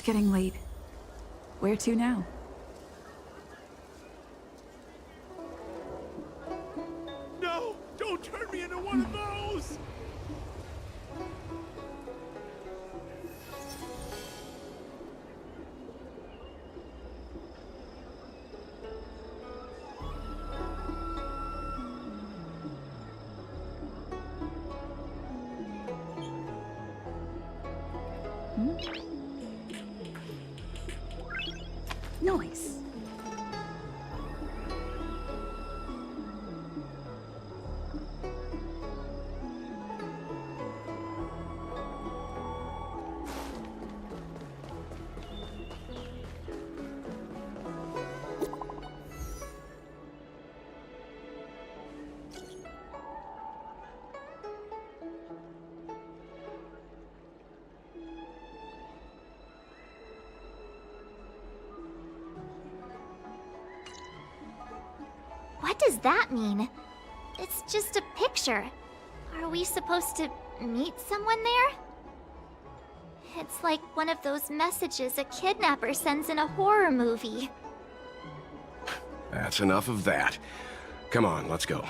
It's getting late. Where to now? No! Don't turn me into one of those! Noise. What does that mean? It's just a picture. Are we supposed to meet someone there? It's like one of those messages a kidnapper sends in a horror movie. That's enough of that. Come on, let's go.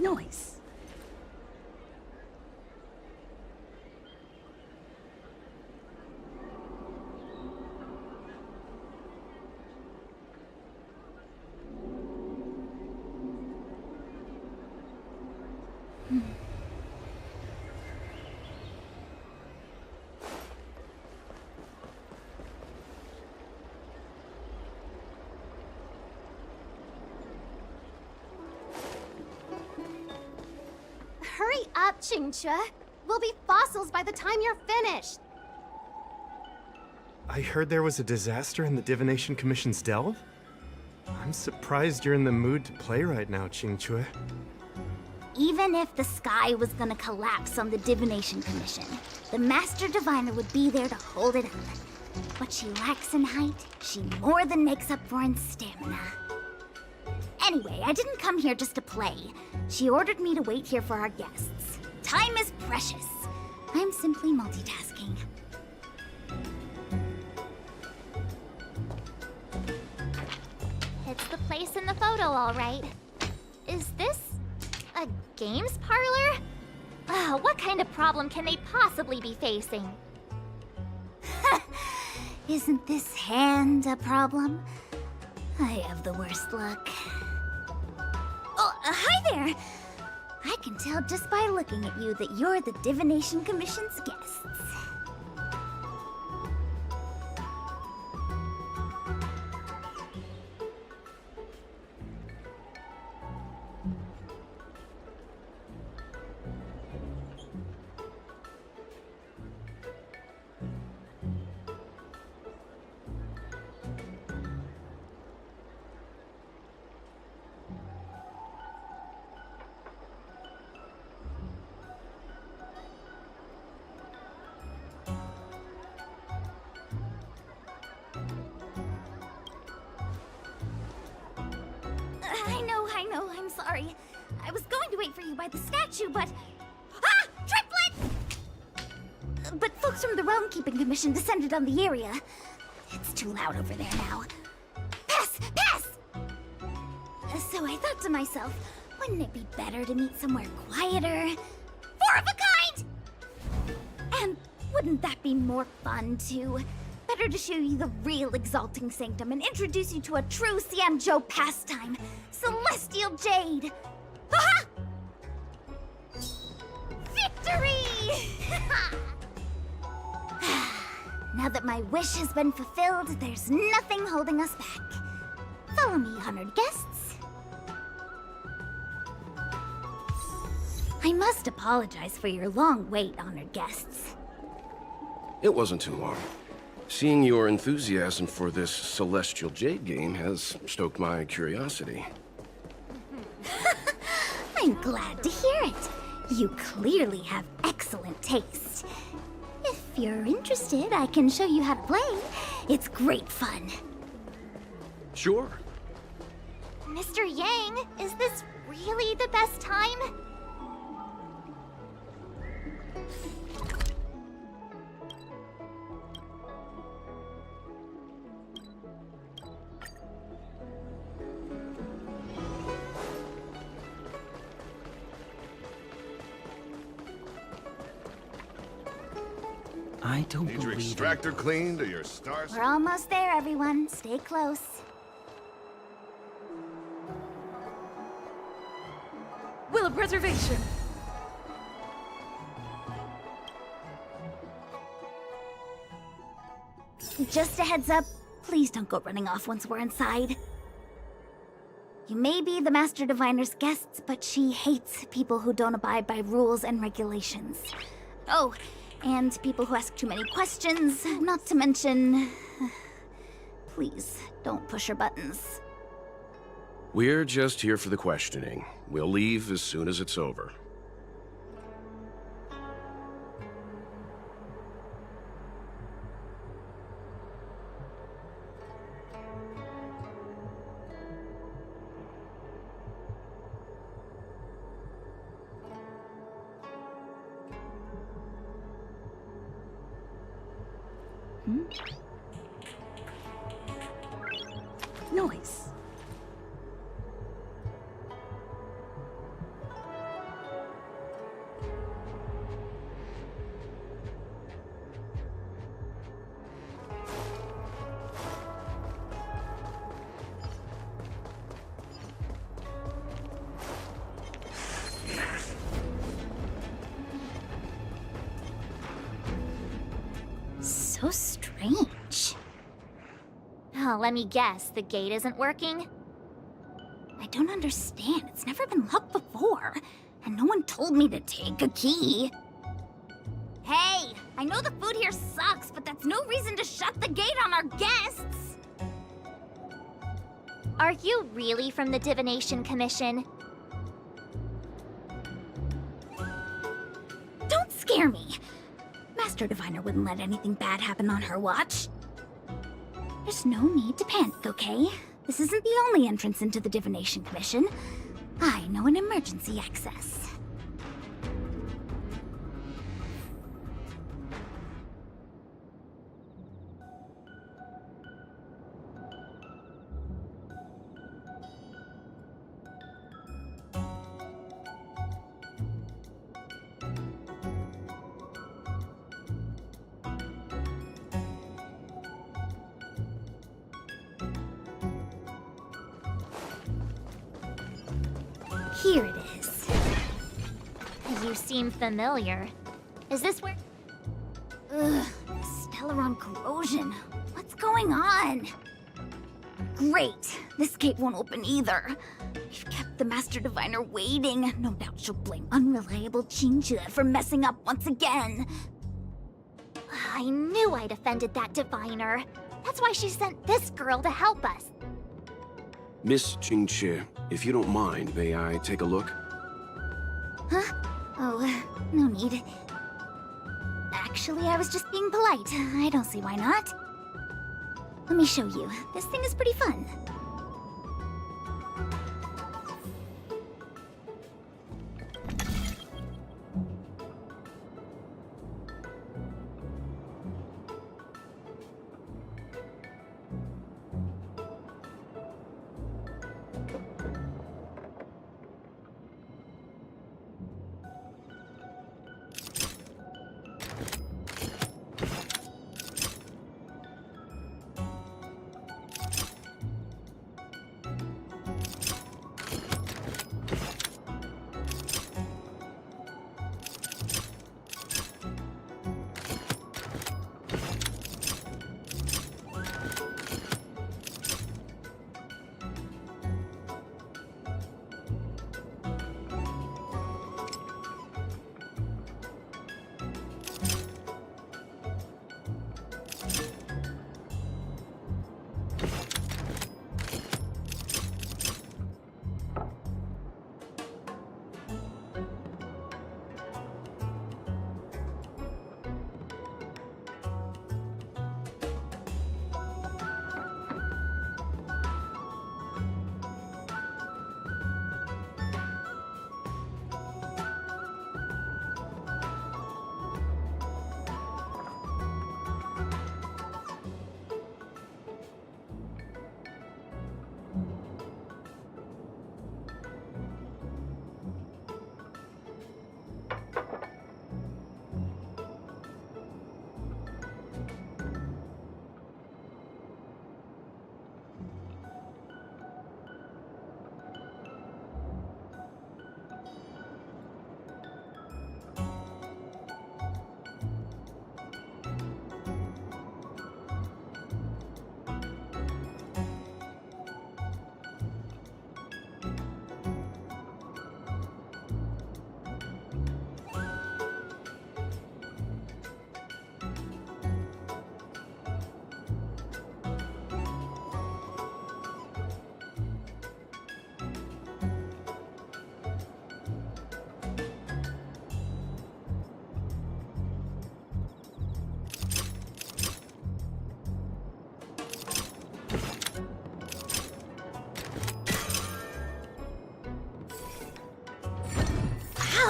Noise. Hurry up, Chingchua. We'll be fossils by the time you're finished. I heard there was a disaster in the Divination Commission's delve? I'm surprised you're in the mood to play right now, Chingchua. Even if the sky was gonna collapse on the Divination Commission, the Master Diviner would be there to hold it up. What she lacks in height, she more than makes up for in stamina. Anyway, I didn't come here just to play. She ordered me to wait here for our guests. Time is precious. I'm simply multitasking. It's the place in the photo, all right. Is this a games parlor? What kind of problem can they possibly be facing? Isn't this hand a problem? I have the worst luck. Oh, hi there! I can tell just by looking at you that you're the Divination Commission's guests. I know, I'm sorry. I was going to wait for you by the statue, but... Ah! Triplet! But folks from the Realm Keeping Commission descended on the area. It's too loud over there now. Pass! Pass! So I thought to myself, wouldn't it be better to meet somewhere quieter? Four of a kind! And wouldn't that be more fun, too? Better to show you the real Exalting Sanctum and introduce you to a true Xianzhou pastime, Celestial Jade! Aha! Victory! Now that my wish has been fulfilled, there's nothing holding us back. Follow me, honored guests. I must apologize for your long wait, honored guests. It wasn't too long. Seeing your enthusiasm for this Celestial Jade game has stoked my curiosity. I'm glad to hear it. You clearly have excellent taste. If you're interested, I can show you how to play. It's great fun. Sure. Mr. Yang, is this really the best time? I don't Need your believe it. extractor cleaned or your stars? We're almost there, everyone. Stay close. Will of preservation. Just a heads up, please don't go running off once we're inside. You may be the Master Diviner's guests, but she hates people who don't abide by rules and regulations. Oh, and people who ask too many questions, not to mention... Please, don't push her buttons. We're just here for the questioning. We'll leave as soon as it's over. Noise. So strange. Oh, let me guess, the gate isn't working? I don't understand. It's never been locked before. And no one told me to take a key. Hey, I know the food here sucks, but that's no reason to shut the gate on our guests. Are you really from the Divination Commission? Don't scare me. Master Diviner wouldn't let anything bad happen on her watch. There's no need to panic, okay? This isn't the only entrance into the Divination Commission. I know an emergency access. Here it is. You seem familiar. Is this where... Ugh, Stellaron corrosion. What's going on? Great. This gate won't open either. We've kept the Master Diviner waiting. No doubt she'll blame unreliable Chinchilla for messing up once again. I knew I'd offended that diviner. That's why she sent this girl to help us. Miss Qingqi, if you don't mind, may I take a look? Huh? Oh, no need. Actually, I was just being polite. I don't see why not. Let me show you. This thing is pretty fun.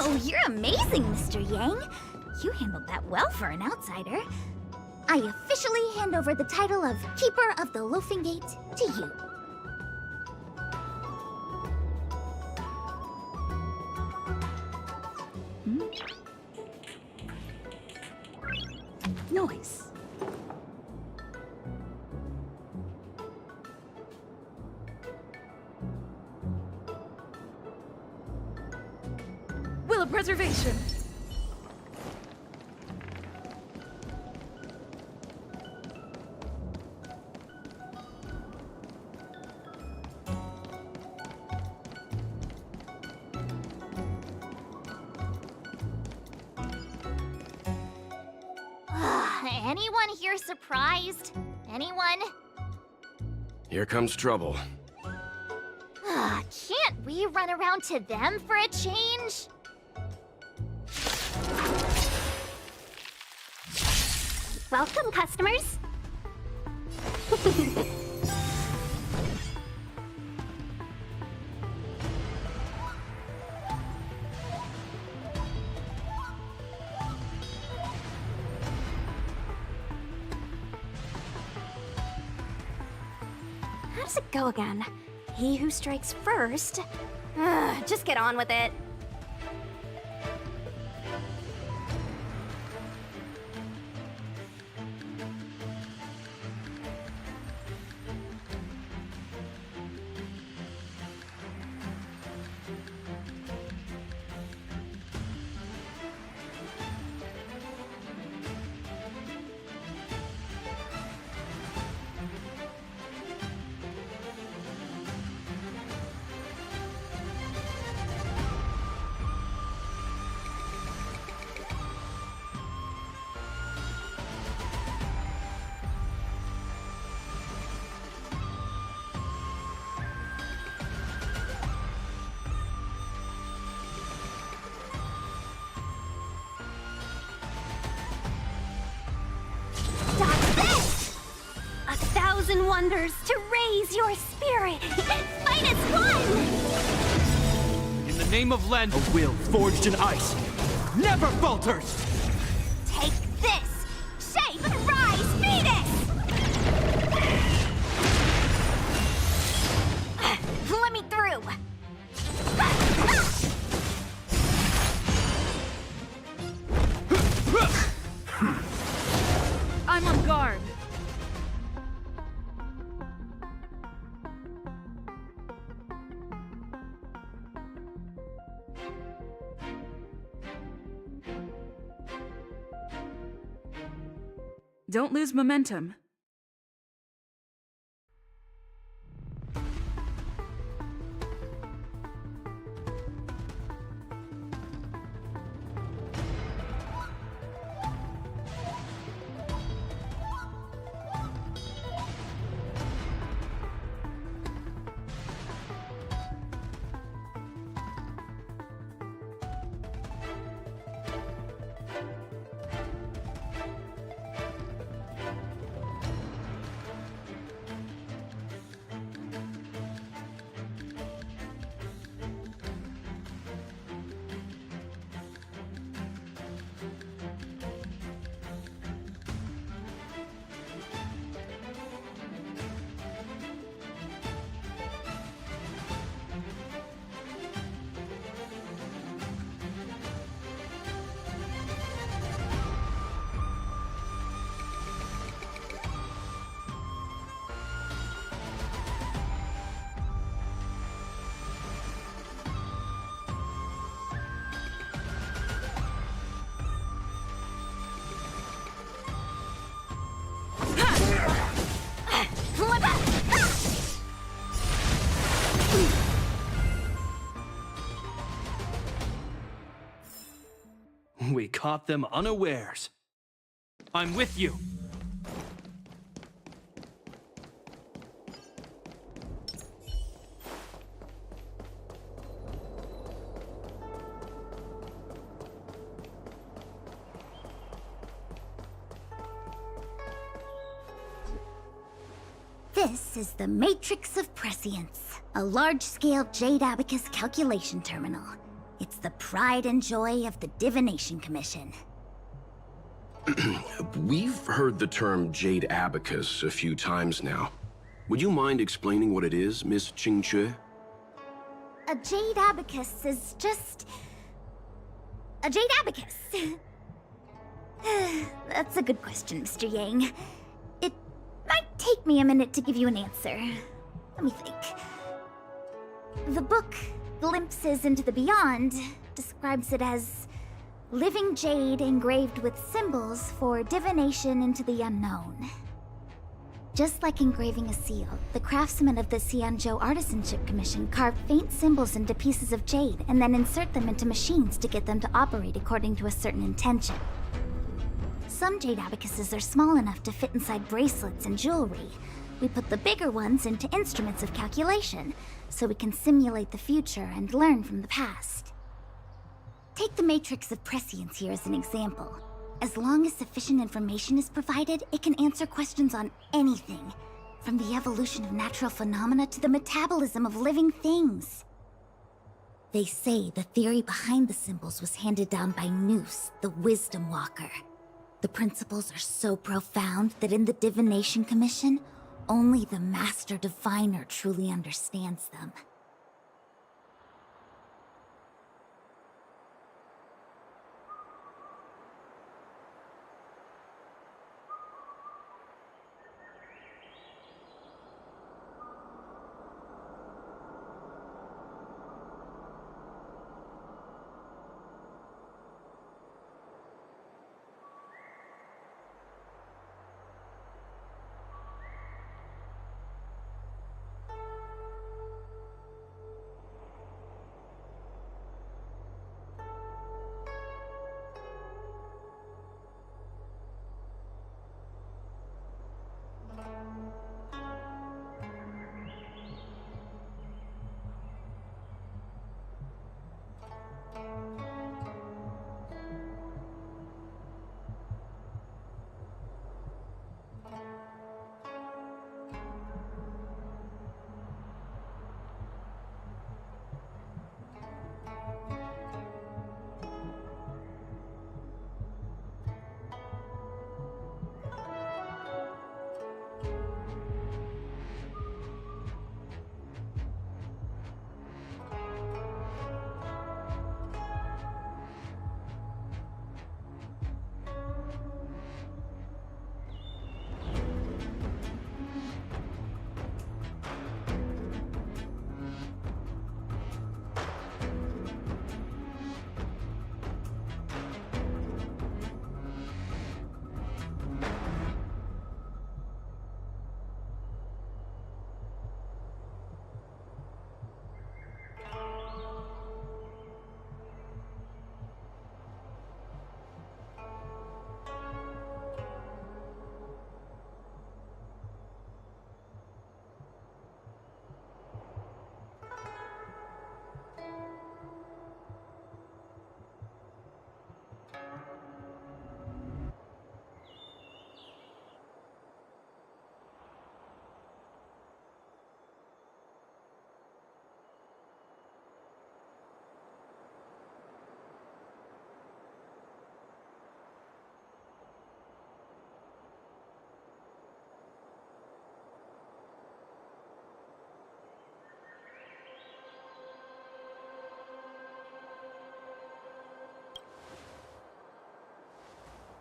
Oh, you're amazing, Mr. Yang. You handled that well for an outsider. I officially hand over the title of Keeper of the Loafing Gate to you. Noise. Will of preservation. Anyone here surprised? Anyone? Here comes trouble. Can't we run around to them for a change? Welcome, customers. How does it go again? He who strikes first. Just get on with it. Wonders to raise your spirit. Fight as one! In the name of Len, a will forged in ice never falters! Take this! Shape and rise, Venus! Let me through! I'm on guard. Don't lose momentum. We caught them unawares. I'm with you. This is the Matrix of Prescience, a large-scale Jade Abacus calculation terminal. It's the pride and joy of the Divination Commission. We've heard the term Jade Abacus a few times now. Would you mind explaining what it is, Miss Qingque? A Jade Abacus is just... a Jade Abacus. That's a good question, Mr. Yang. It might take me a minute to give you an answer. Let me think. The book, Glimpses into the Beyond, describes it as living jade engraved with symbols for divination into the unknown. Just like engraving a seal, the craftsmen of the Xianzhou Artisanship Commission carve faint symbols into pieces of jade and then insert them into machines to get them to operate according to a certain intention. Some jade abacuses are small enough to fit inside bracelets and jewelry. We put the bigger ones into instruments of calculation, so we can simulate the future and learn from the past. Take the matrix of prescience here as an example. As long as sufficient information is provided, it can answer questions on anything, from the evolution of natural phenomena to the metabolism of living things. They say the theory behind the symbols was handed down by Noose, the Wisdom Walker. The principles are so profound that in the Divination Commission, only the Master Diviner truly understands them.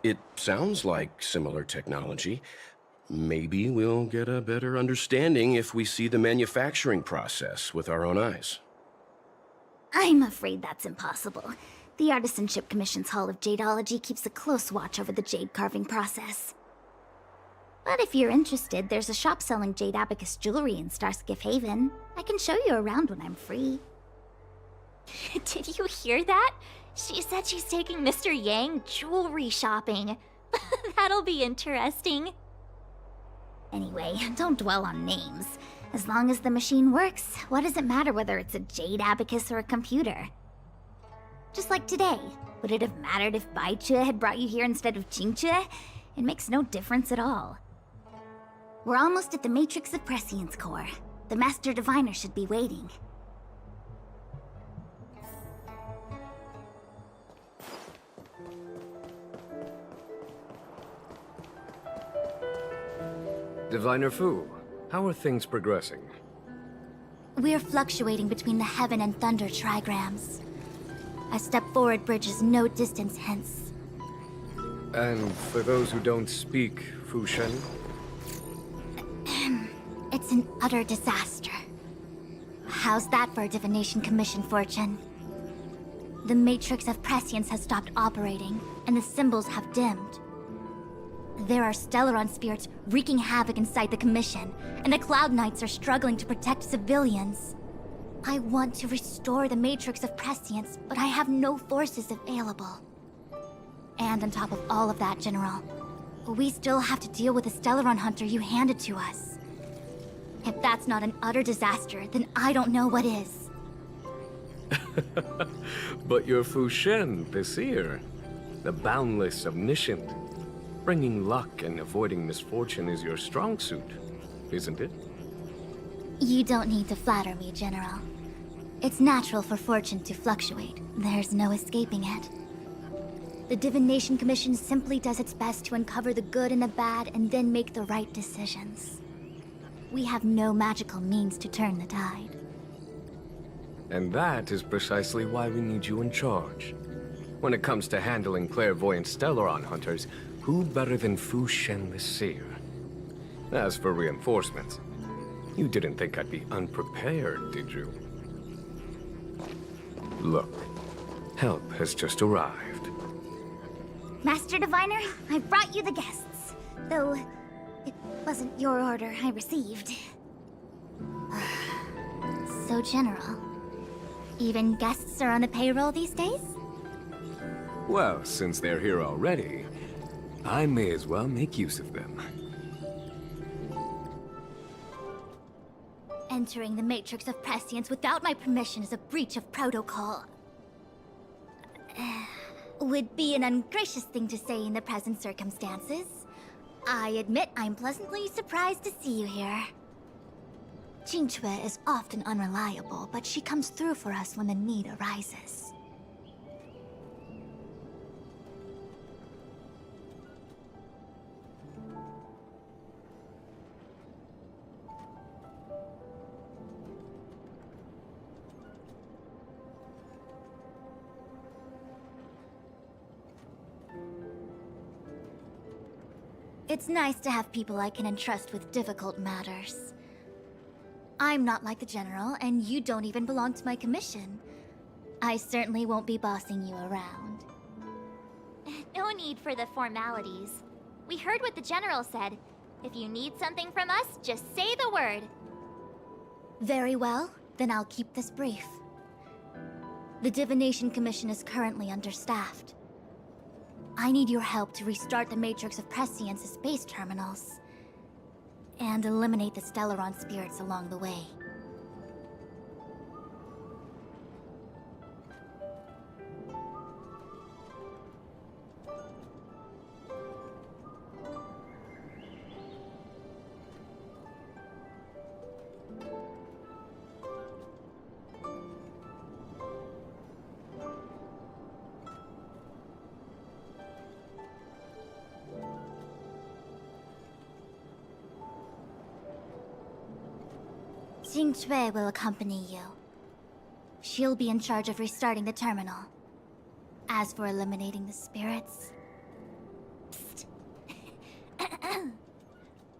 It sounds like similar technology. Maybe we'll get a better understanding if we see the manufacturing process with our own eyes. I'm afraid that's impossible. The Artisanship Commission's Hall of Jadeology keeps a close watch over the jade carving process. But if you're interested, there's a shop selling jade abacus jewelry in Starskiff Haven. I can show you around when I'm free. Did you hear that? She said she's taking Mr. Yang jewelry shopping. That'll be interesting. Anyway, don't dwell on names. As long as the machine works, what does it matter whether it's a jade abacus or a computer? Just like today, would it have mattered if Baichue had brought you here instead of Qingque? It makes no difference at all. We're almost at the Matrix of Prescience Core. The Master Diviner should be waiting. Diviner Fu, how are things progressing? We're fluctuating between the heaven and thunder trigrams. A step forward bridges no distance hence. And for those who don't speak Fu Shen? It's an utter disaster. How's that for a divination commission, Fortune? The matrix of prescience has stopped operating, and the symbols have dimmed. There are Stellaron spirits wreaking havoc inside the commission, and the Cloud Knights are struggling to protect civilians. I want to restore the matrix of prescience, but I have no forces available. And on top of all of that, General, we still have to deal with the Stellaron hunter you handed to us. If that's not an utter disaster, then I don't know what is. But you're Fu Shen, the seer. The boundless, omniscient. Bringing luck and avoiding misfortune is your strong suit, isn't it? You don't need to flatter me, General. It's natural for fortune to fluctuate. There's no escaping it. The Divination Commission simply does its best to uncover the good and the bad and then make the right decisions. We have no magical means to turn the tide. And that is precisely why we need you in charge. When it comes to handling clairvoyant Stellaron hunters, who better than Fu Shen the Seer? As for reinforcements, you didn't think I'd be unprepared, did you? Look, help has just arrived. Master Diviner, I brought you the guests. Though, it wasn't your order I received. So, General, even guests are on the payroll these days? Well, since they're here already, I may as well make use of them. Entering the matrix of prescience without my permission is a breach of protocol. Would be an ungracious thing to say in the present circumstances. I admit I'm pleasantly surprised to see you here. Jinchue is often unreliable, but she comes through for us when the need arises. It's nice to have people I can entrust with difficult matters. I'm not like the General, and you don't even belong to my commission. I certainly won't be bossing you around. No need for the formalities. We heard what the General said. If you need something from us, just say the word. Very well, then I'll keep this brief. The Divination Commission is currently understaffed. I need your help to restart the Matrix of Prescience's space terminals, and eliminate the Stellaron spirits along the way. Jinchue will accompany you. She'll be in charge of restarting the terminal. As for eliminating the spirits... Psst.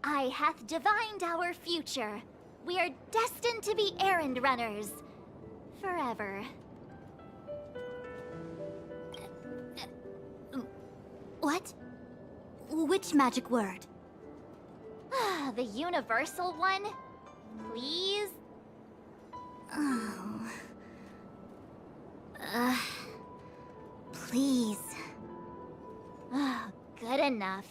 I hath divined our future. We are destined to be errand runners. Forever. What? Which magic word? The universal one? Please? Oh. Please. Good enough.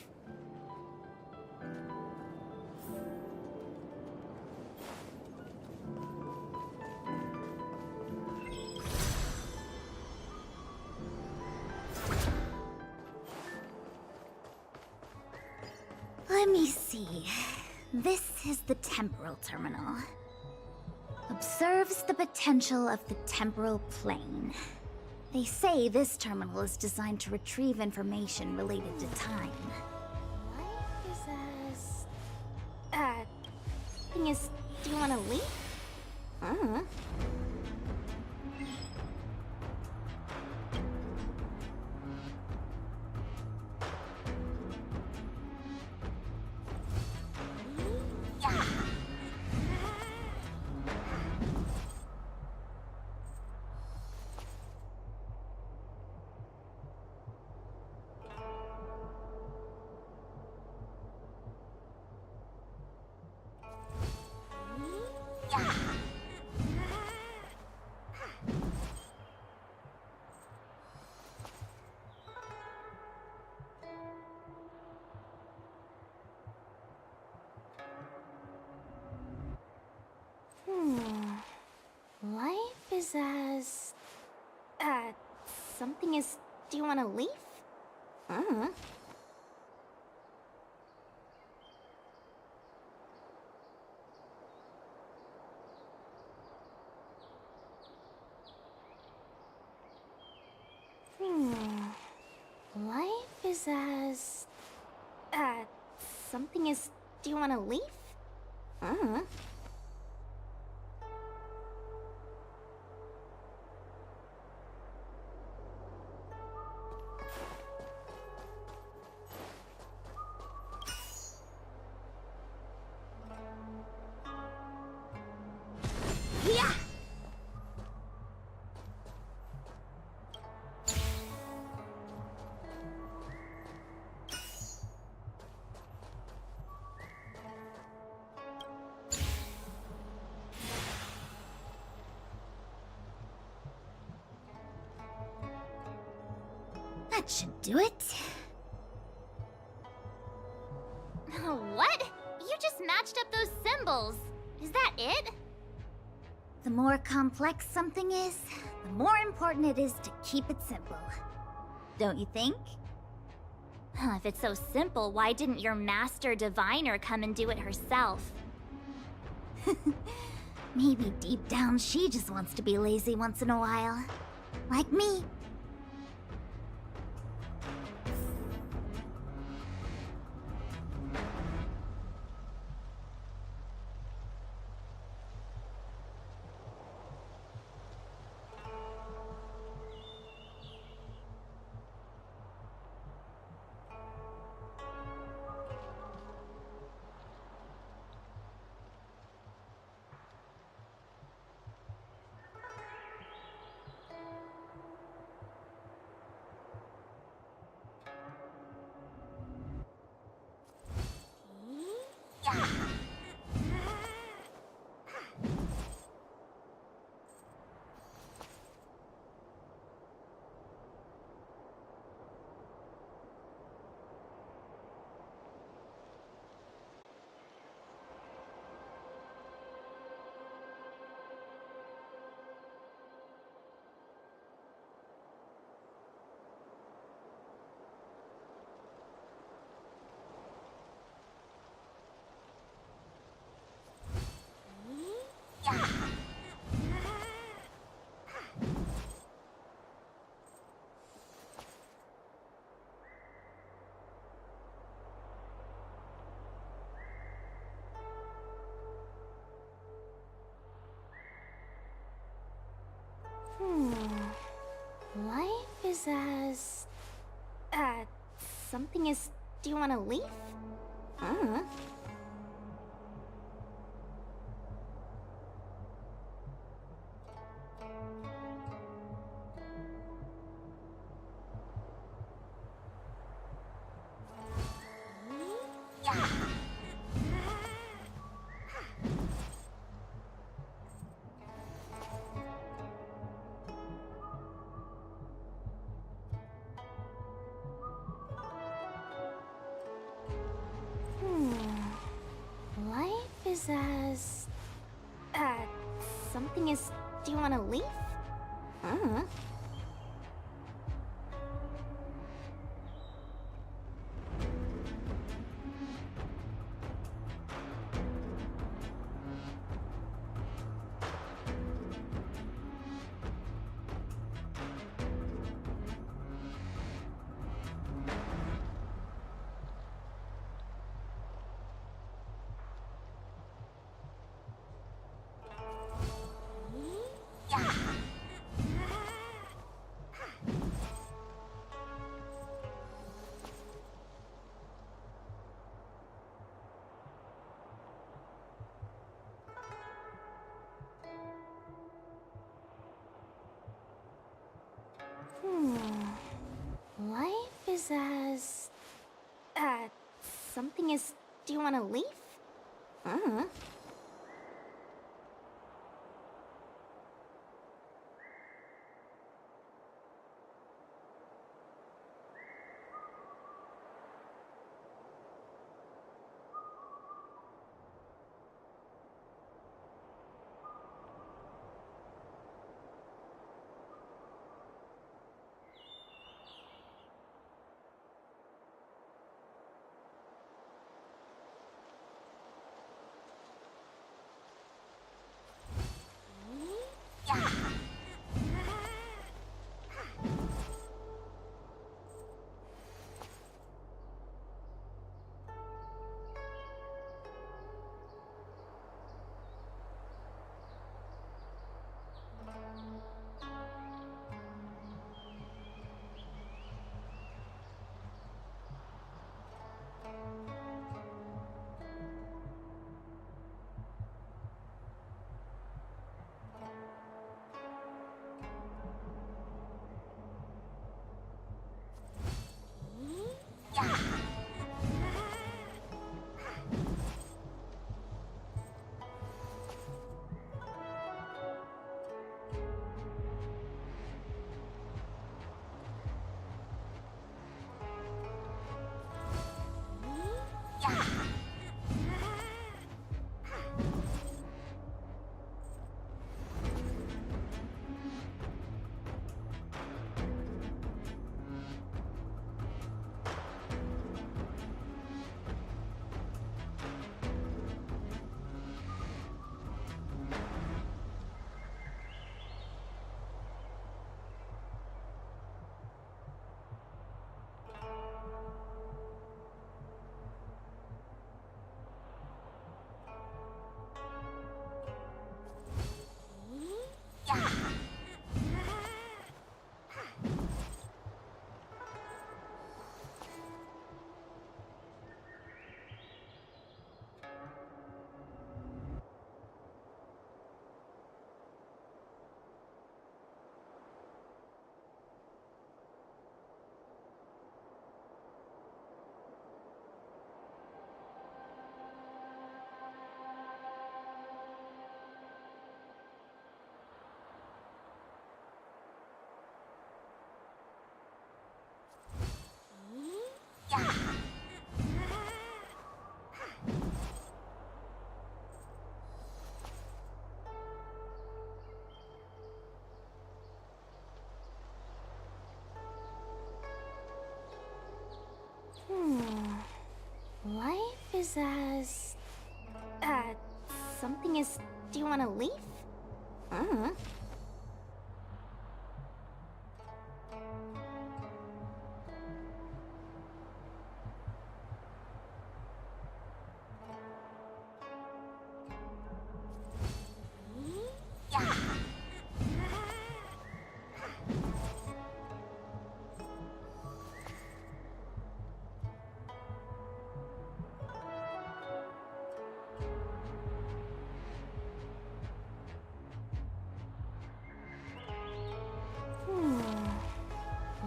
Let me see. This is the temporal terminal. Observes the potential of the temporal plane. They say this terminal is designed to retrieve information related to time. Life is as... something is... Do you want to leave? Life is as... something is... Do you want to leave? Life is as... something is... Do you want to leave? Yeah! That should do it. What? You just matched up those symbols. Is that it? The more complex something is, the more important it is to keep it simple. Don't you think? If it's so simple, why didn't your master diviner come and do it herself? Maybe deep down she just wants to be lazy once in a while. Like me. Life is as... something is... Do you want to leave? Life is as... something is... Do you want to leave? something is... Do you want to leave? Uh-huh. Life is as... something is... Do you want to leave? Uh-huh.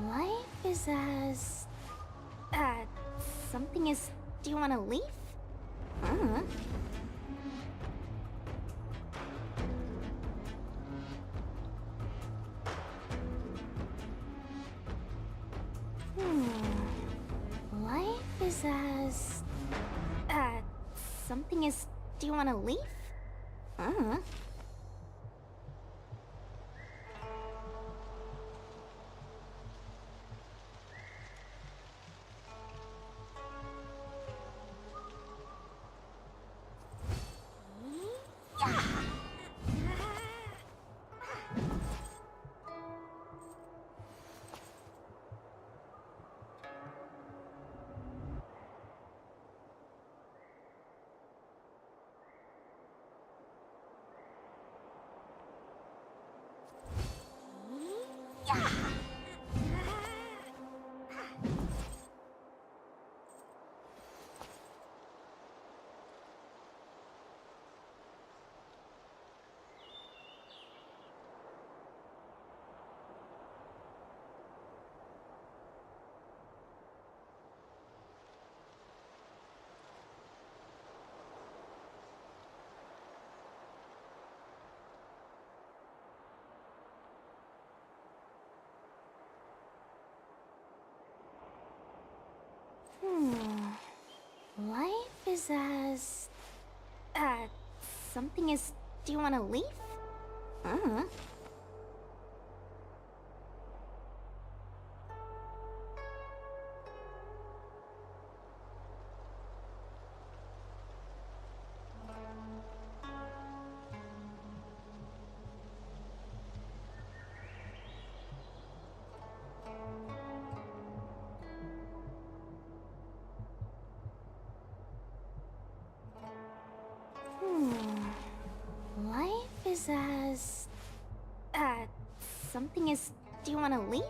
Life is as... something is... Do you want to leave? Uh-huh. Life is as... something is... Do you want to leave? Uh-huh. is as... something as... Do you want to leave? Life is as... something is... Do you want to leave?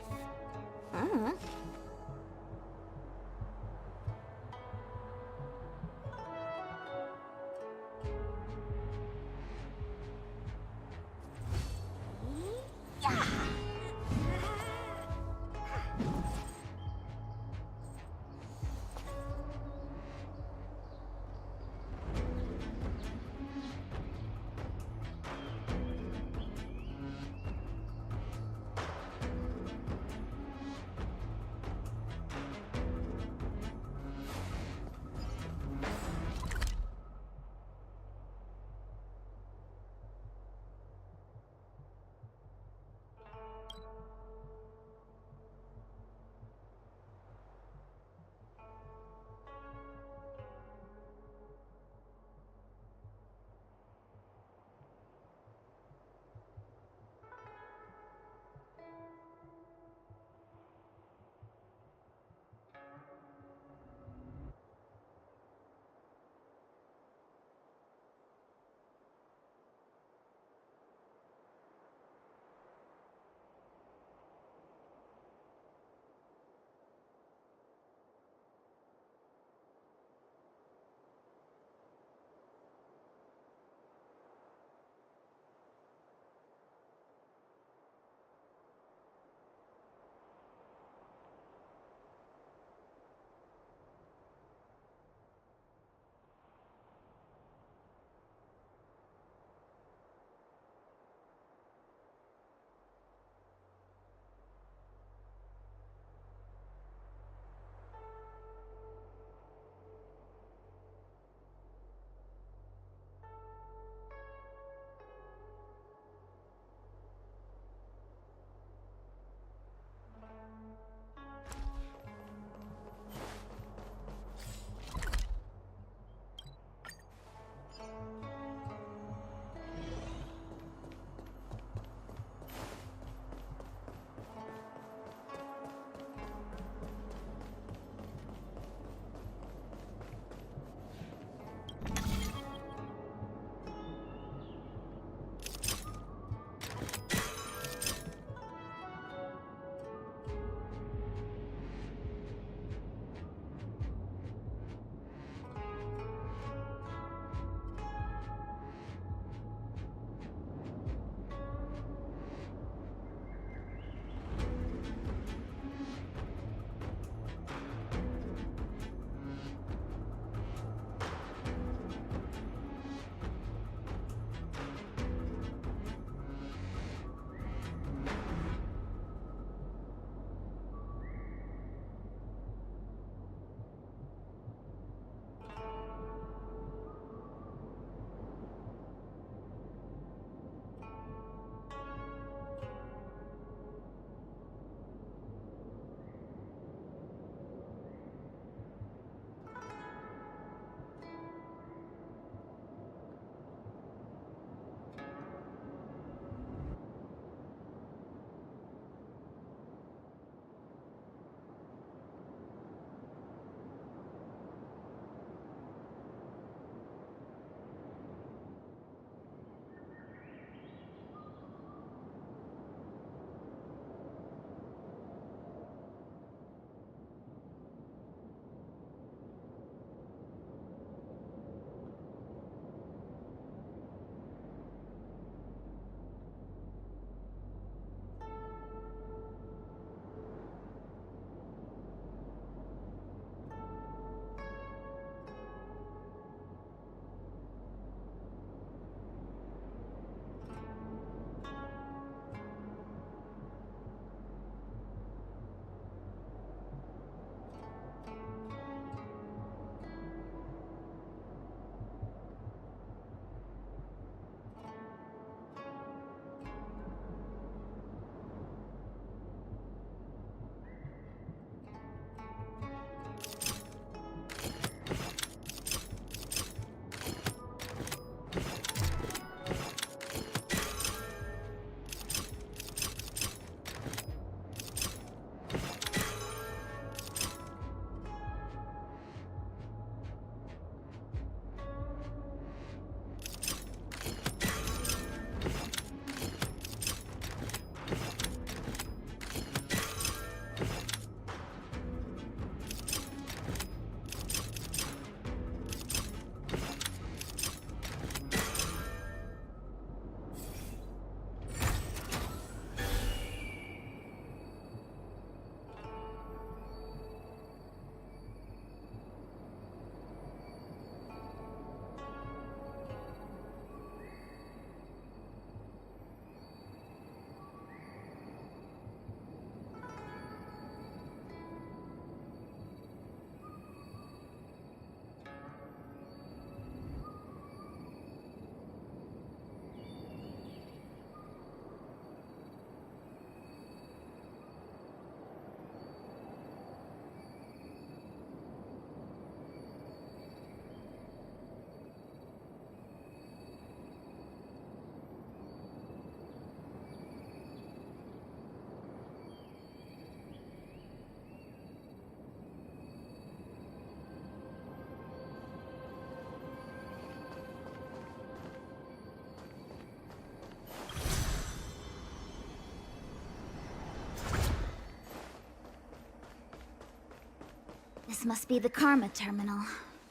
This must be the Karma Terminal.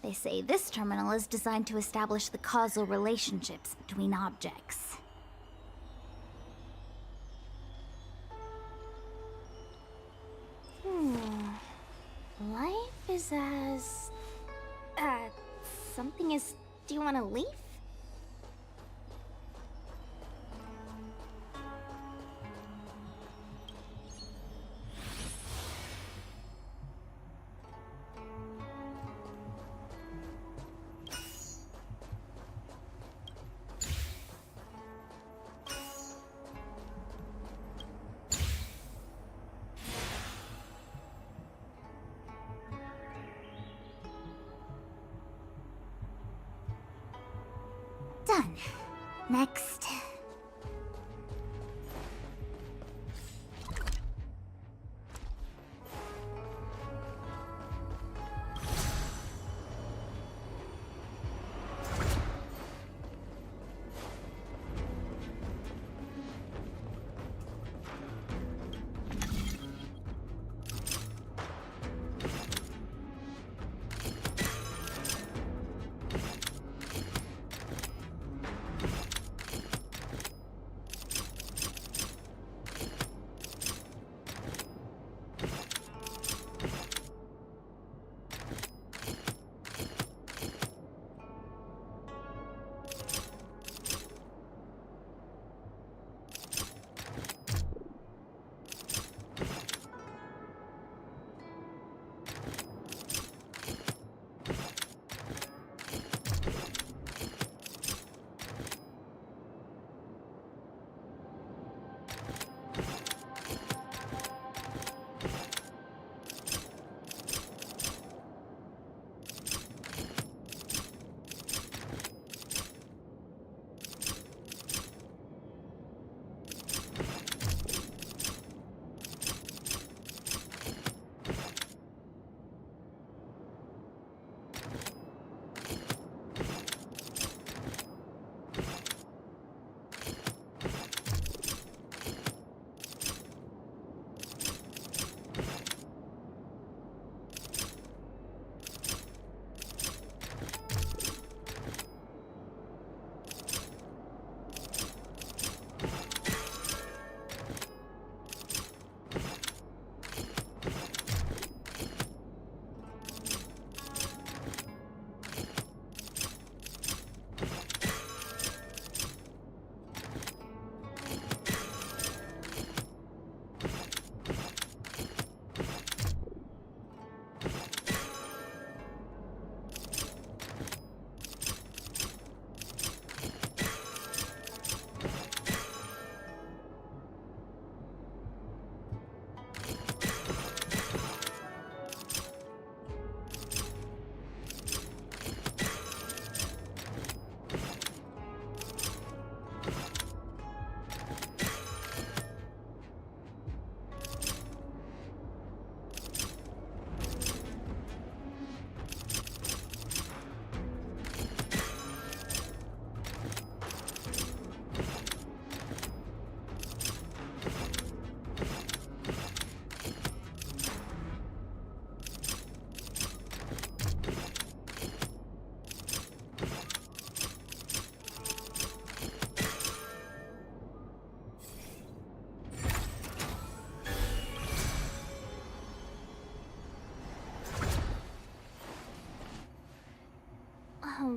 They say this terminal is designed to establish the causal relationships between objects. Life is as... something is... Do you want to leave? Done. Next.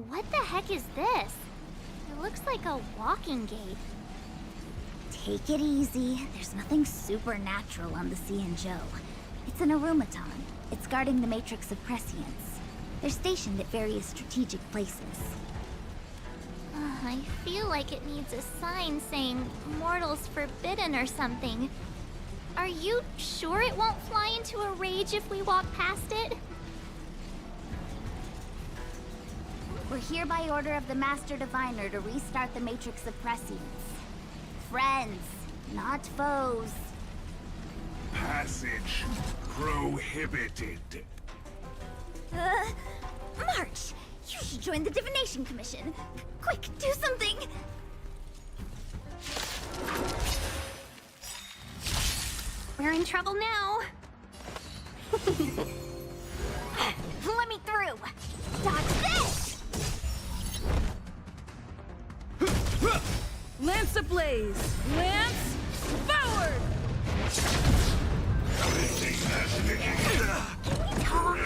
What the heck is this? It looks like a walking gate. Take it easy. There's nothing supernatural on the C&Jo. It's an arumaton. It's guarding the matrix of prescience. They're stationed at various strategic places. I feel like it needs a sign saying "Mortals Forbidden" or something. Are you sure it won't fly into a rage if we walk past it? We're here by order of the Master Diviner to restart the Matrix of Prescience. Friends, not foes. Passage prohibited. March! You should join the Divination Commission. Quick, do something! We're in trouble now. Let me through! Dodge this! Lance ablaze! Lance forward! Can we talk?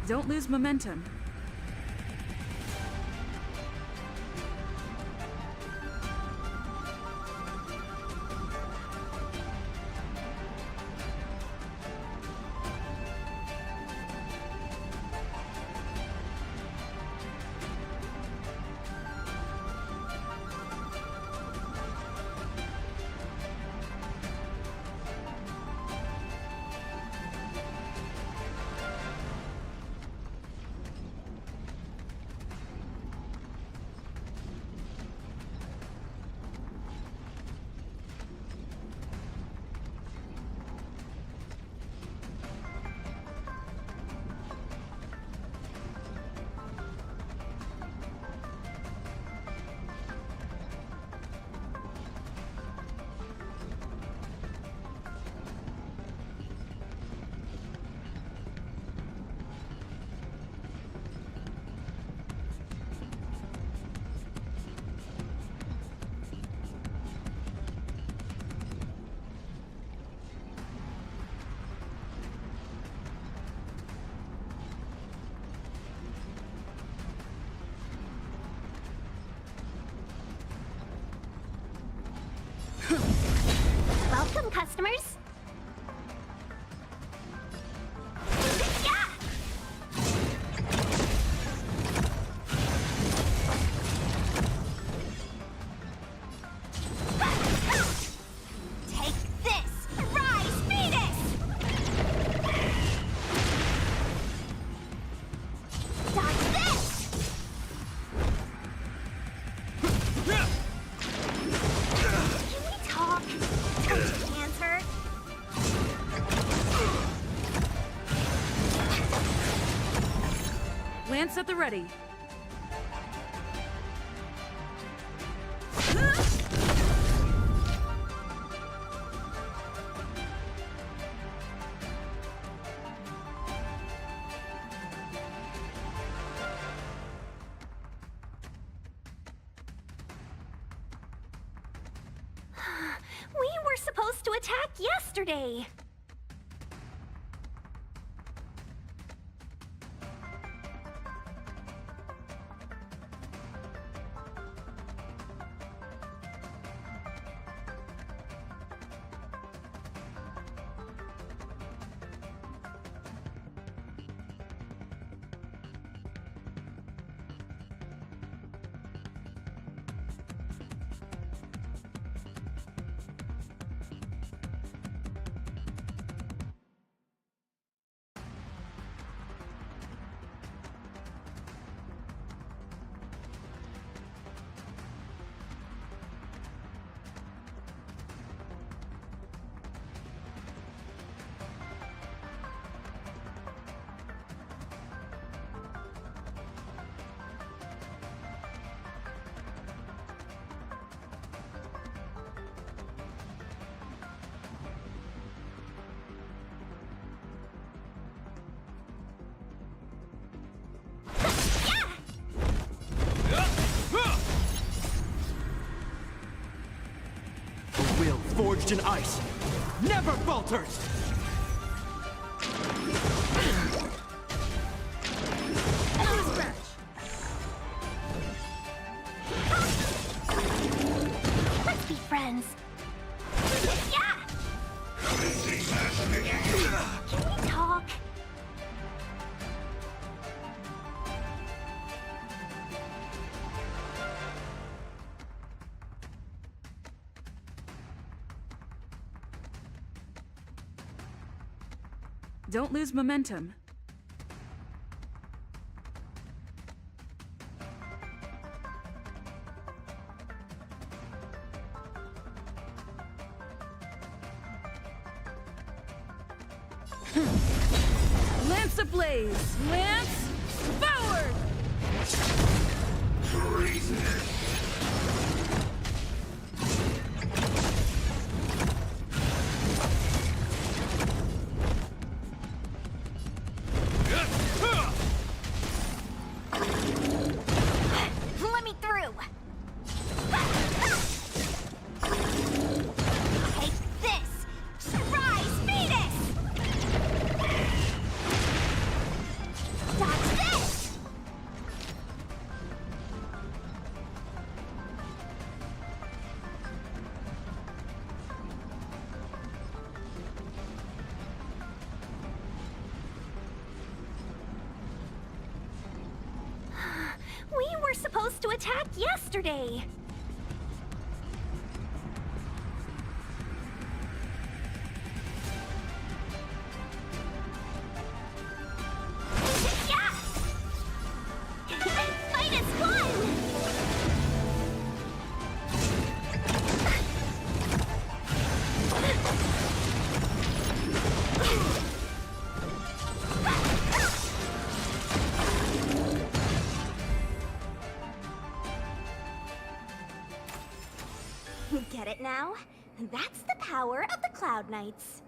Don't lose momentum. Welcome, customers. Yeah! Take this! Rise, Venus! Dodge this! Can we talk? Don't you answer? Lance at the ready. We were supposed to attack yesterday. A will forged in ice never falters! Let's be friends. Yeah! Can we talk? Don't lose momentum. Lance ablaze! Lance forward! Let me through! Take this! Surprise Venus! Dodge this! We were supposed to attack yesterday. Yeah! -1! Get it now? That's the power of the Cloud Knights.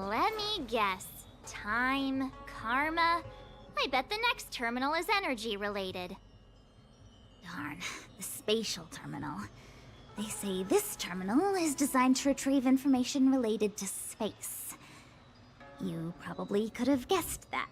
Let me guess. Time, karma. I bet the next terminal is energy related. Darn, the spatial terminal. They say this terminal is designed to retrieve information related to space. You probably could have guessed that.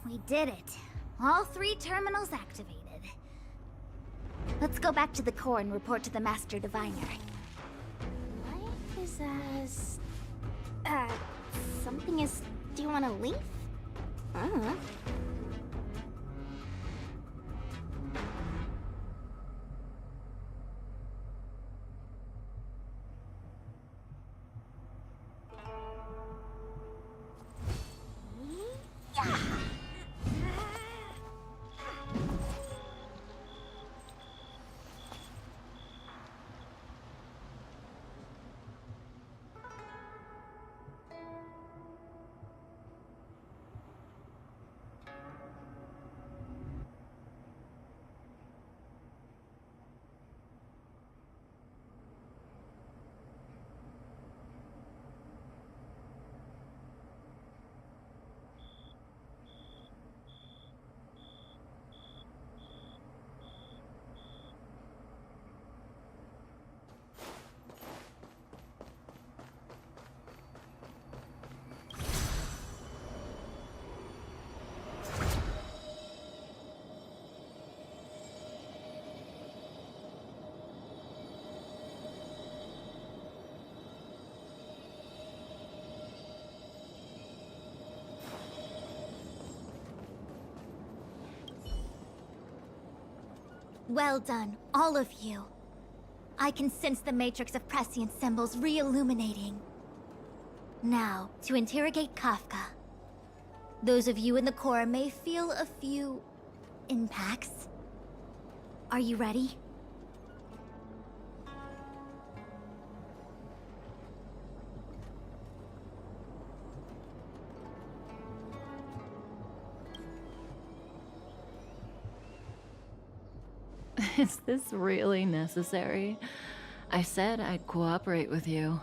We did it. All 3 terminals activated. Let's go back to the core and report to the Master Diviner. Life is as... something is... Do you want to leave? Well done, all of you. I can sense the matrix of prescient symbols re-illuminating. Now, to interrogate Kafka. Those of you in the core may feel a few impacts. Are you ready? Is this really necessary? I said I'd cooperate with you.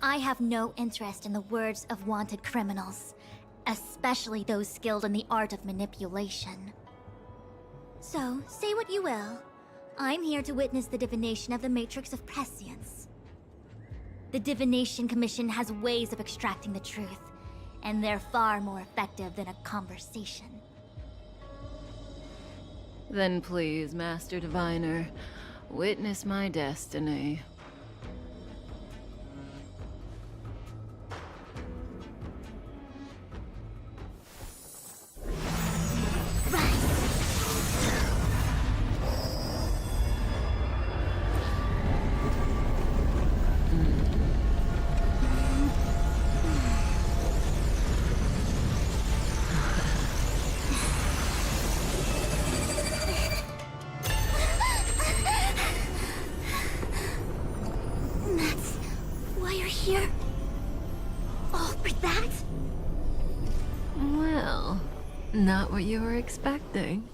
I have no interest in the words of wanted criminals, especially those skilled in the art of manipulation. So, say what you will. I'm here to witness the divination of the Matrix of Prescience. The Divination Commission has ways of extracting the truth, and they're far more effective than a conversation. Then please, Master Diviner, witness my destiny. Not what you were expecting.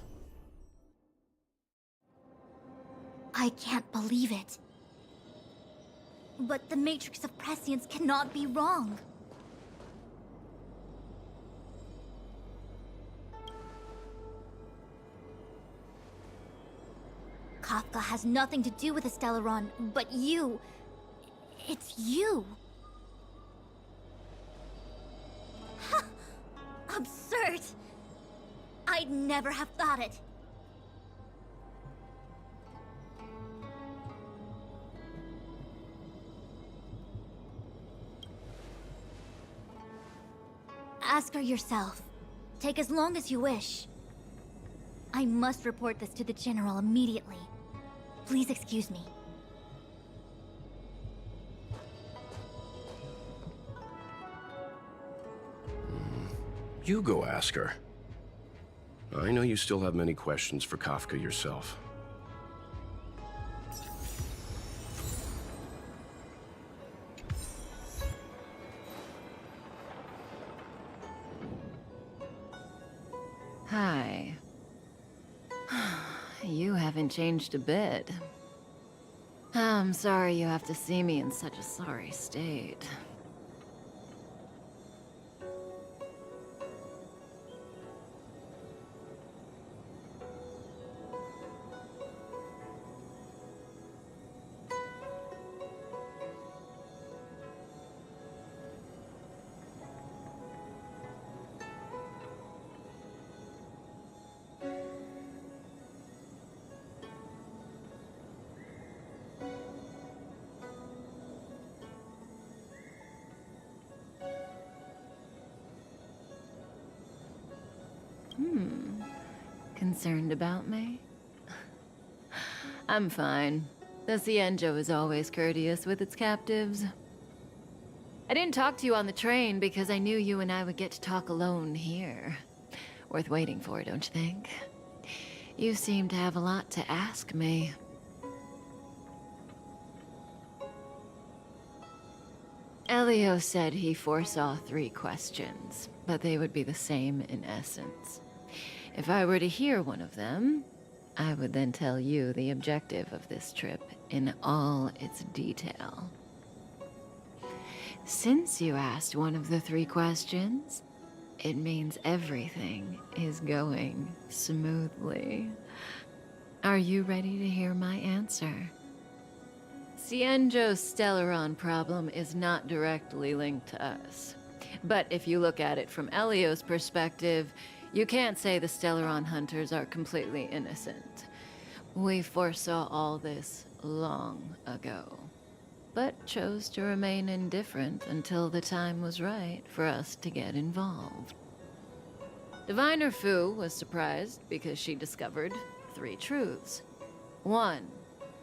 I can't believe it. But the Matrix of Prescience cannot be wrong. Kafka has nothing to do with the Stellaron, but you... It's you! Absurd! I'd never have thought it. Ask her yourself. Take as long as you wish. I must report this to the General immediately. Please excuse me. You go ask her. I know you still have many questions for Kafka yourself. Hi. You haven't changed a bit. I'm sorry you have to see me in such a sorry state. Concerned about me? I'm fine. The Cienjo is always courteous with its captives. I didn't talk to you on the train because I knew you and I would get to talk alone here. Worth waiting for, don't you think? You seem to have a lot to ask me. Elio said he foresaw 3 questions, but they would be the same in essence. If I were to hear one of them, I would then tell you the objective of this trip in all its detail. Since you asked one of the 3 questions, it means everything is going smoothly. Are you ready to hear my answer? Cienjo's Stellaron problem is not directly linked to us. But if you look at it from Elio's perspective, you can't say the Stellaron hunters are completely innocent. We foresaw all this long ago, but chose to remain indifferent until the time was right for us to get involved. Diviner Fu was surprised because she discovered, 3 truths. 1.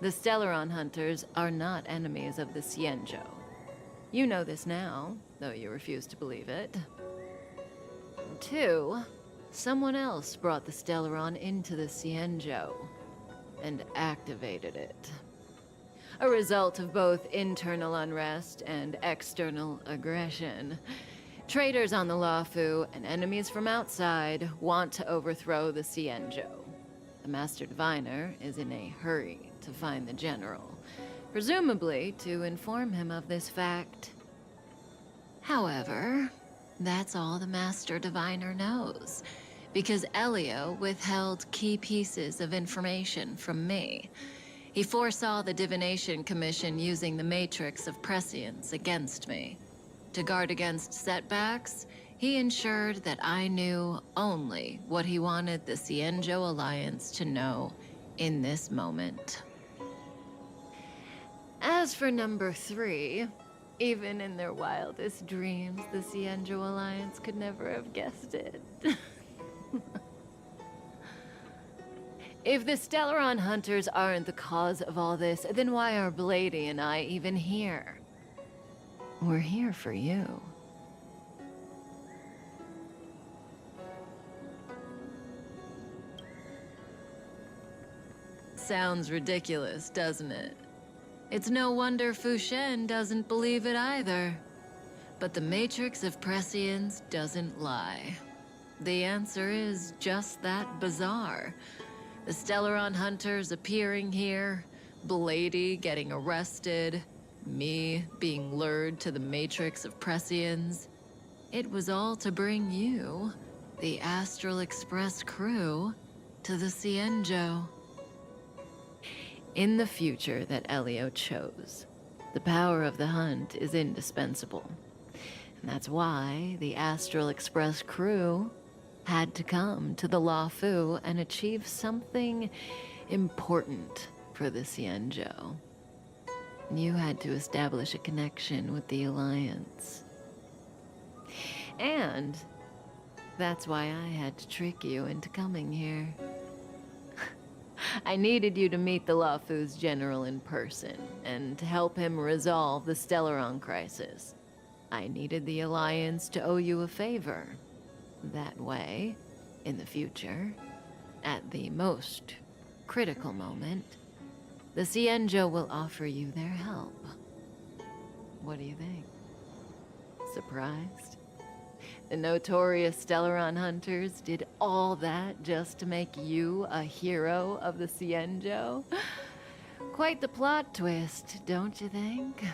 The Stellaron hunters are not enemies of the Xianzhou. You know this now, though you refuse to believe it. 2. Someone else brought the Stellaron into the Xianzhou and activated it. A result of both internal unrest and external aggression. Traitors on the Luofu and enemies from outside want to overthrow the Xianzhou. The Master Diviner is in a hurry to find the General, presumably to inform him of this fact. However, that's all the Master Diviner knows, because Elio withheld key pieces of information from me. He foresaw the Divination Commission using the Matrix of Prescience against me. To guard against setbacks, he ensured that I knew only what he wanted the Xianzhou Alliance to know in this moment. As for number 3, even in their wildest dreams, the Xianzhou Alliance could never have guessed it. If the Stellaron hunters aren't the cause of all this, then why are Blady and I even here? We're here for you. Sounds ridiculous, doesn't it? It's no wonder Fu Shen doesn't believe it either. But the Matrix of Prescience doesn't lie. The answer is just that bizarre. The Stellaron hunters appearing here, Blady getting arrested, me being lured to the Matrix of Prescience. It was all to bring you, the Astral Express crew, to the Xianzhou. In the future that Elio chose, the power of the hunt is indispensable. And that's why the Astral Express crew had to come to the Luofu and achieve something important for the Xianzhou. You had to establish a connection with the Alliance. And that's why I had to trick you into coming here. I needed you to meet the Luofu's general in person and to help him resolve the Stellaron crisis. I needed the Alliance to owe you a favor. That way, in the future, at the most critical moment, the Xianzhou will offer you their help. What do you think? Surprised? The notorious Stellaron hunters did all that just to make you a hero of the Xianzhou? Quite the plot twist, don't you think?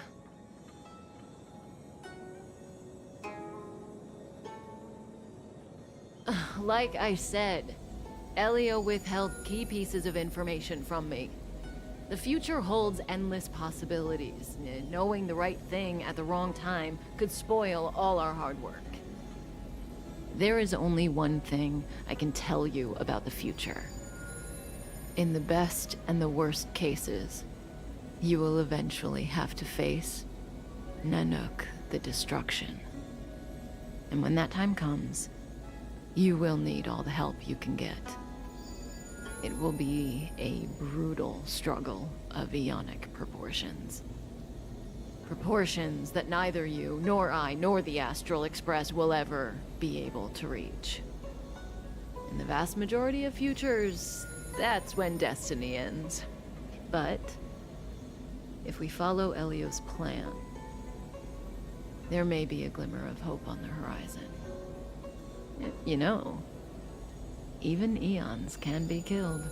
Like I said, Elio withheld key pieces of information from me. The future holds endless possibilities. Knowing the right thing at the wrong time could spoil all our hard work. There is only one thing I can tell you about the future. In the best and the worst cases, you will eventually have to face Nanook the Destruction. And when that time comes, you will need all the help you can get. It will be a brutal struggle of Ionic proportions. Proportions that neither you, nor I, nor the Astral Express will ever be able to reach. In the vast majority of futures, that's when destiny ends. But if we follow Elio's plan, there may be a glimmer of hope on the horizon. You know, even eons can be killed.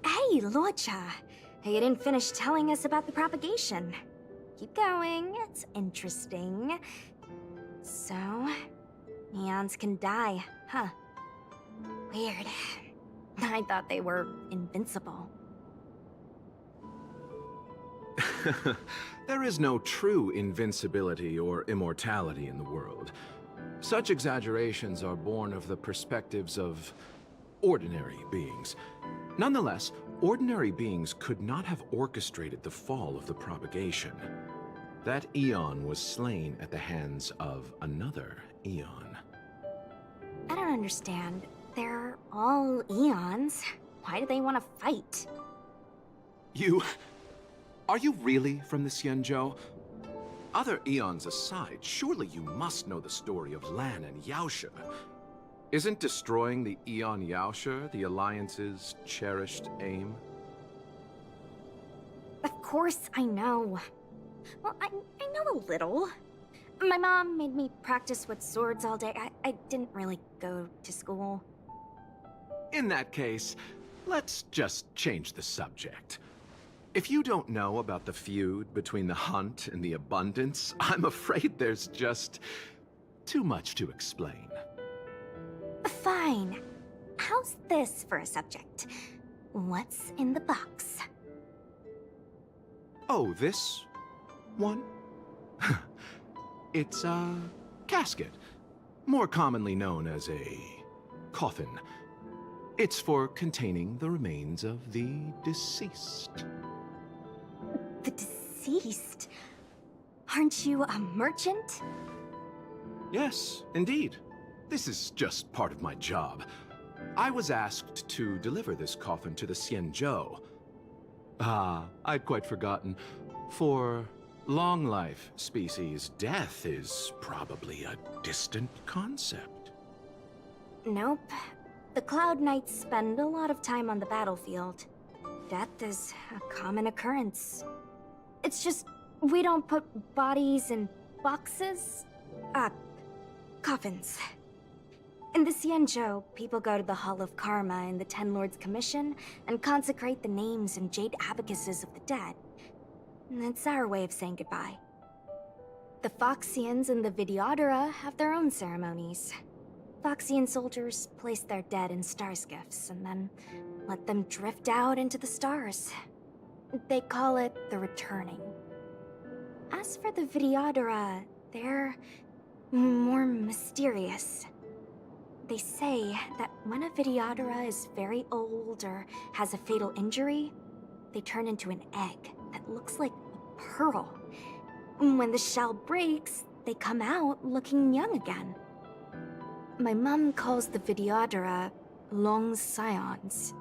Hey, Lorcha. You didn't finish telling us about the propagation. Keep going, it's interesting. So, neons can die, huh? Weird. I thought they were invincible. There is no true invincibility or immortality in the world. Such exaggerations are born of the perspectives of ordinary beings. Nonetheless, Ordinary beings could not have orchestrated the fall of the propagation. That eon was slain at the hands of another eon. I don't understand. They're all eons. Why do they want to fight? Are you really from the Xianzhou? Other eons aside, surely you must know the story of Lan and Yaoshe. Isn't destroying the Eon Yaoshe the Alliance's cherished aim? Of course I know. Well, I know a little. My mom made me practice with swords all day. I didn't really go to school. In that case, let's just change the subject. If you don't know about the feud between the Hunt and the Abundance, I'm afraid there's just too much to explain. Fine. How's this for a subject? What's in the box? Oh, this one? It's a casket, more commonly known as a coffin. It's for containing the remains of the deceased. The deceased? Aren't you a merchant? Yes, indeed. This is just part of my job. I was asked to deliver this coffin to the Xianzhou. I'd quite forgotten. For long life species, death is probably a distant concept. Nope. The Cloud Knights spend a lot of time on the battlefield. Death is a common occurrence. It's just, we don't put bodies in boxes? Coffins. In the Xianzhou, people go to the Hall of Karma in the Ten Lords Commission and consecrate the names and jade abacuses of the dead. It's our way of saying goodbye. The Foxians and the Videodora have their own ceremonies. Foxian soldiers place their dead in star skiffs and then let them drift out into the stars. They call it the returning. As for the Videodora, they're more mysterious. They say that when a Videodora is very old or has a fatal injury, they turn into an egg that looks like a pearl. When the shell breaks, they come out looking young again. My mom calls the Videodora long scions.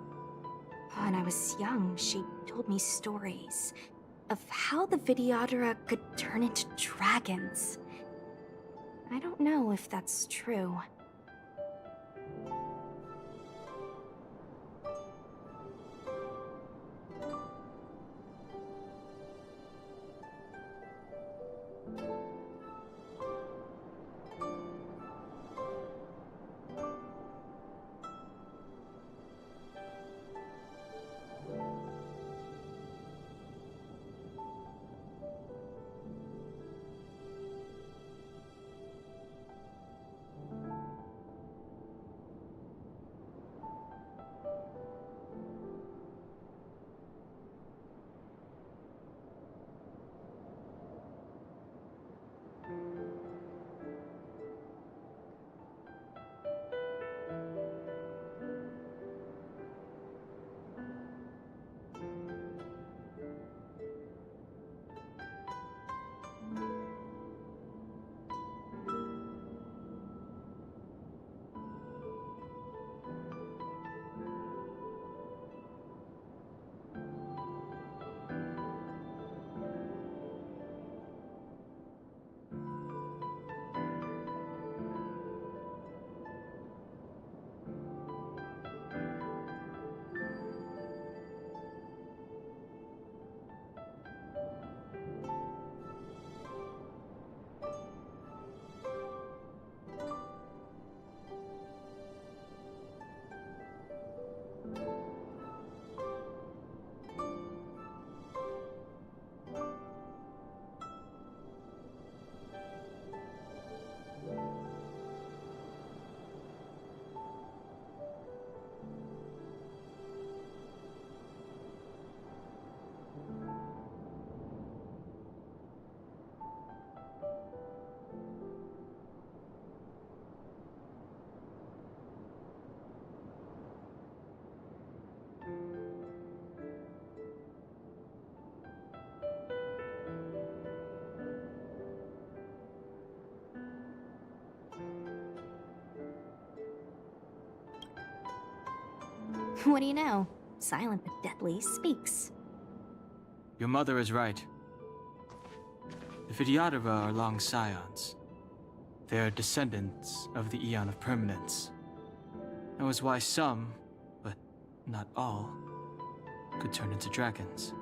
When I was young, she told me stories of how the Videodora could turn into dragons. I don't know if that's true. What do you know? Silent but deadly speaks. Your mother is right. The Vidyadhara are long scions. They are descendants of the Eon of Permanence. That was why some, but not all, could turn into dragons.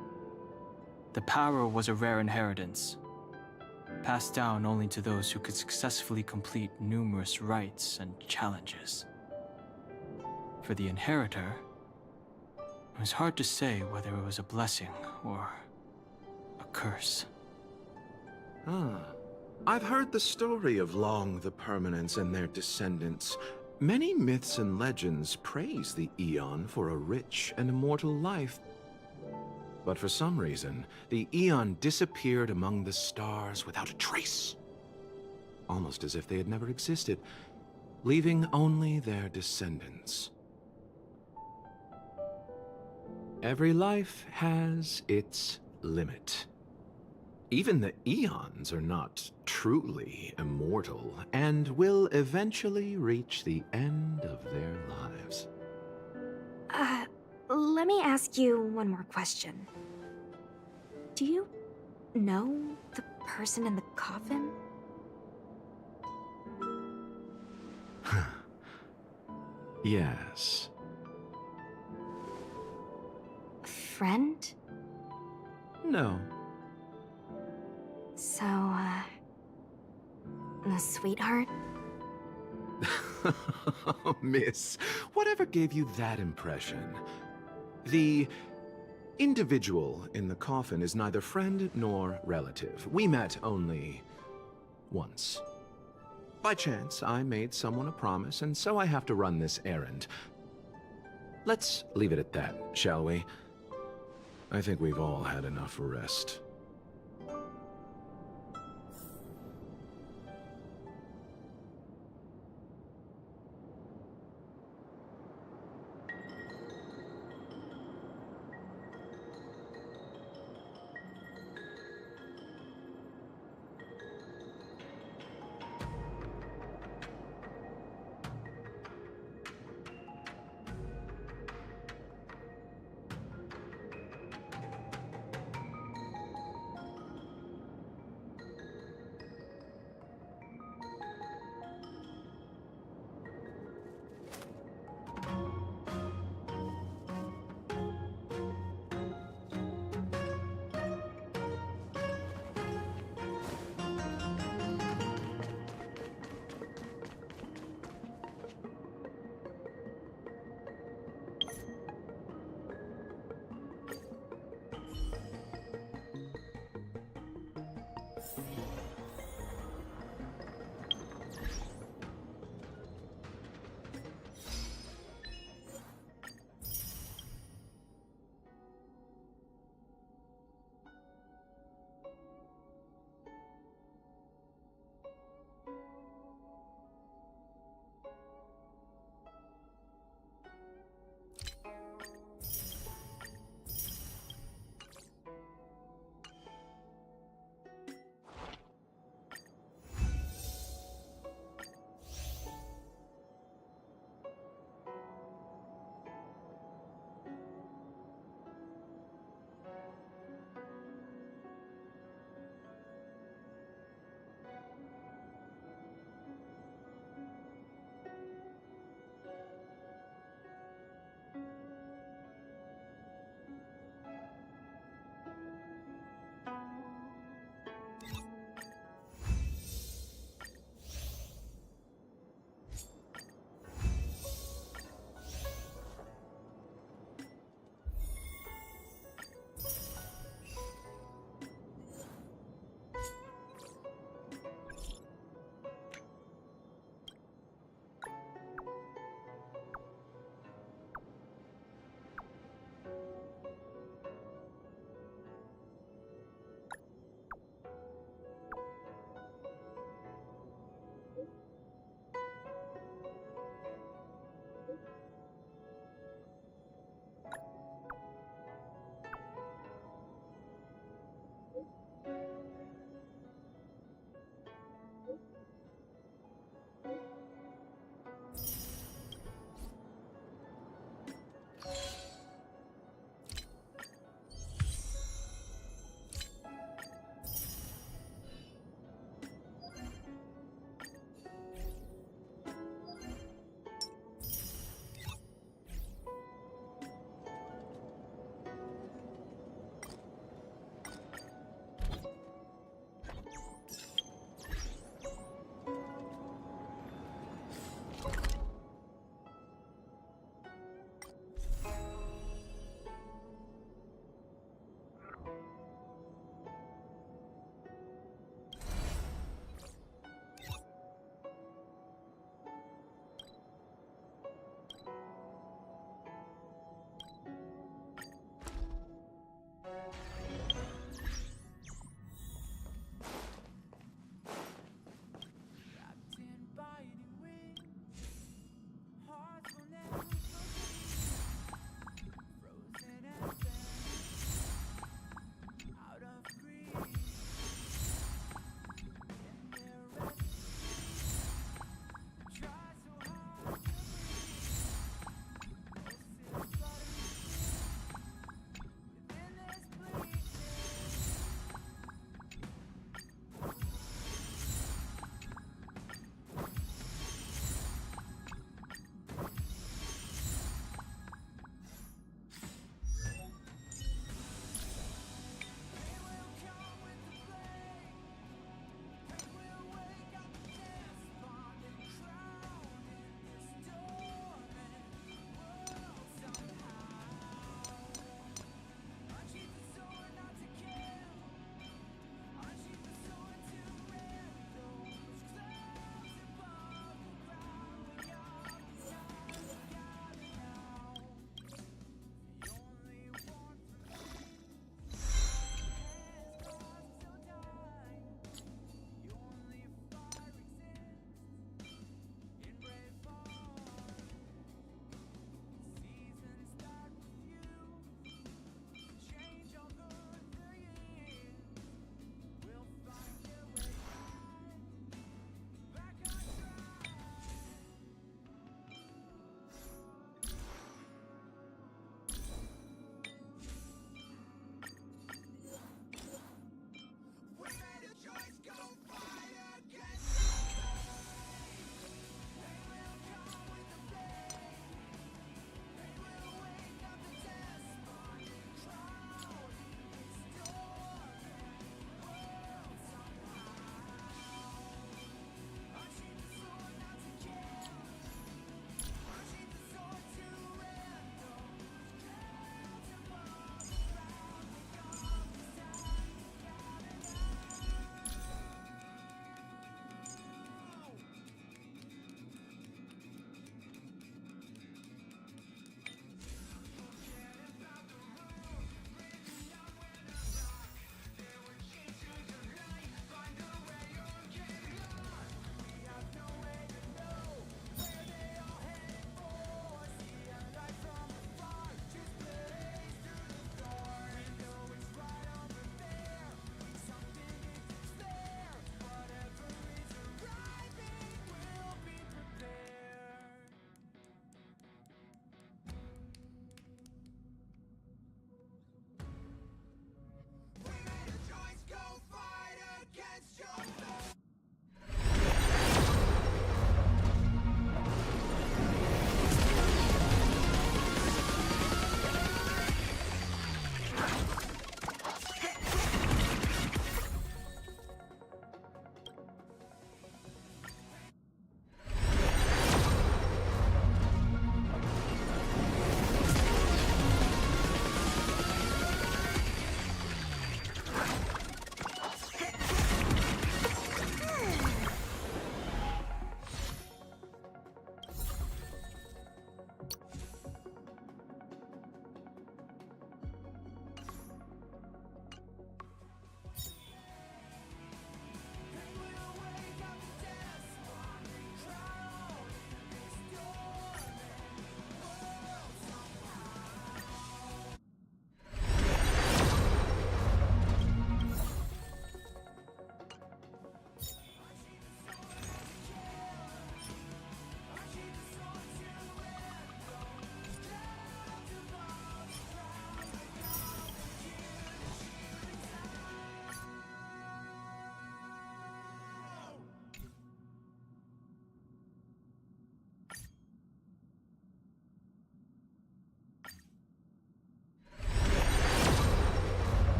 The power was a rare inheritance, passed down only to those who could successfully complete numerous rites and challenges. For the inheritor, it was hard to say whether it was a blessing or a curse. I've heard the story of Long the Permanence and their descendants. Many myths and legends praise the Eon for a rich and immortal life. But for some reason, the Eon disappeared among the stars without a trace. Almost as if they had never existed, leaving only their descendants. Every life has its limit. Even the Eons are not truly immortal, and will eventually reach the end of their lives. Let me ask you one more question. Do you know the person in the coffin? Yes. Friend? No. So, a sweetheart? Miss, whatever gave you that impression? The individual in the coffin is neither friend nor relative. We met only once. By chance, I made someone a promise, and so I have to run this errand. Let's leave it at that, shall we? I think we've all had enough rest.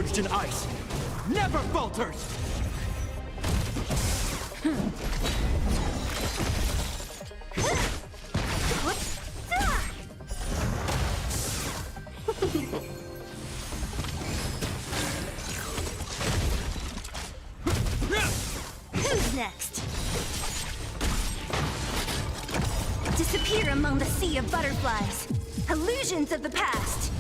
forged in ice never falters! Who's next? Disappear among the sea of butterflies. Illusions of the past.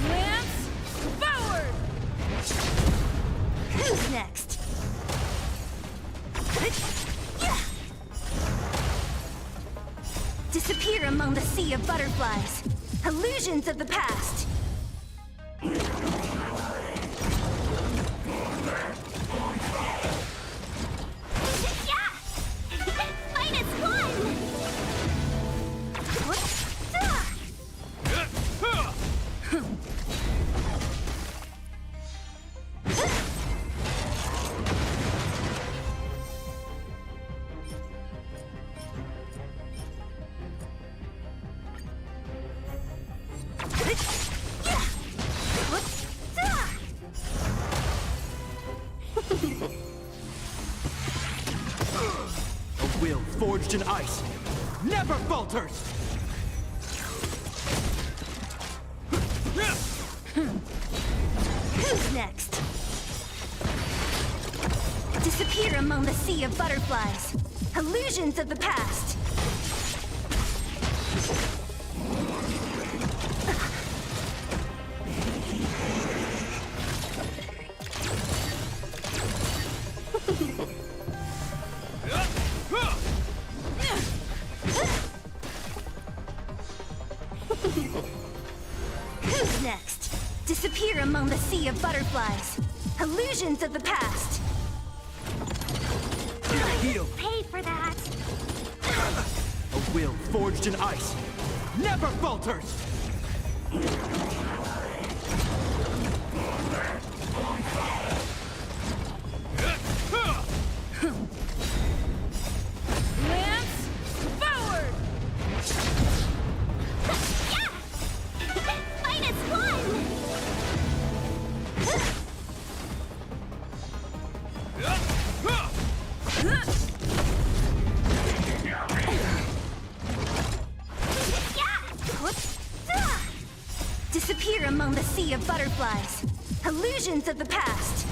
Lance forward! Who's next? Disappear among the sea of butterflies. Illusions of the past. A will forged in ice never falters! Who's next? Disappear among the sea of butterflies. Illusions of the past. Who's next? Disappear among the sea of butterflies. Illusions of the past. Heal! Pay for that. A will forged in ice never falters! Lance forward! -1! Disappear among the sea of butterflies. Illusions of the past.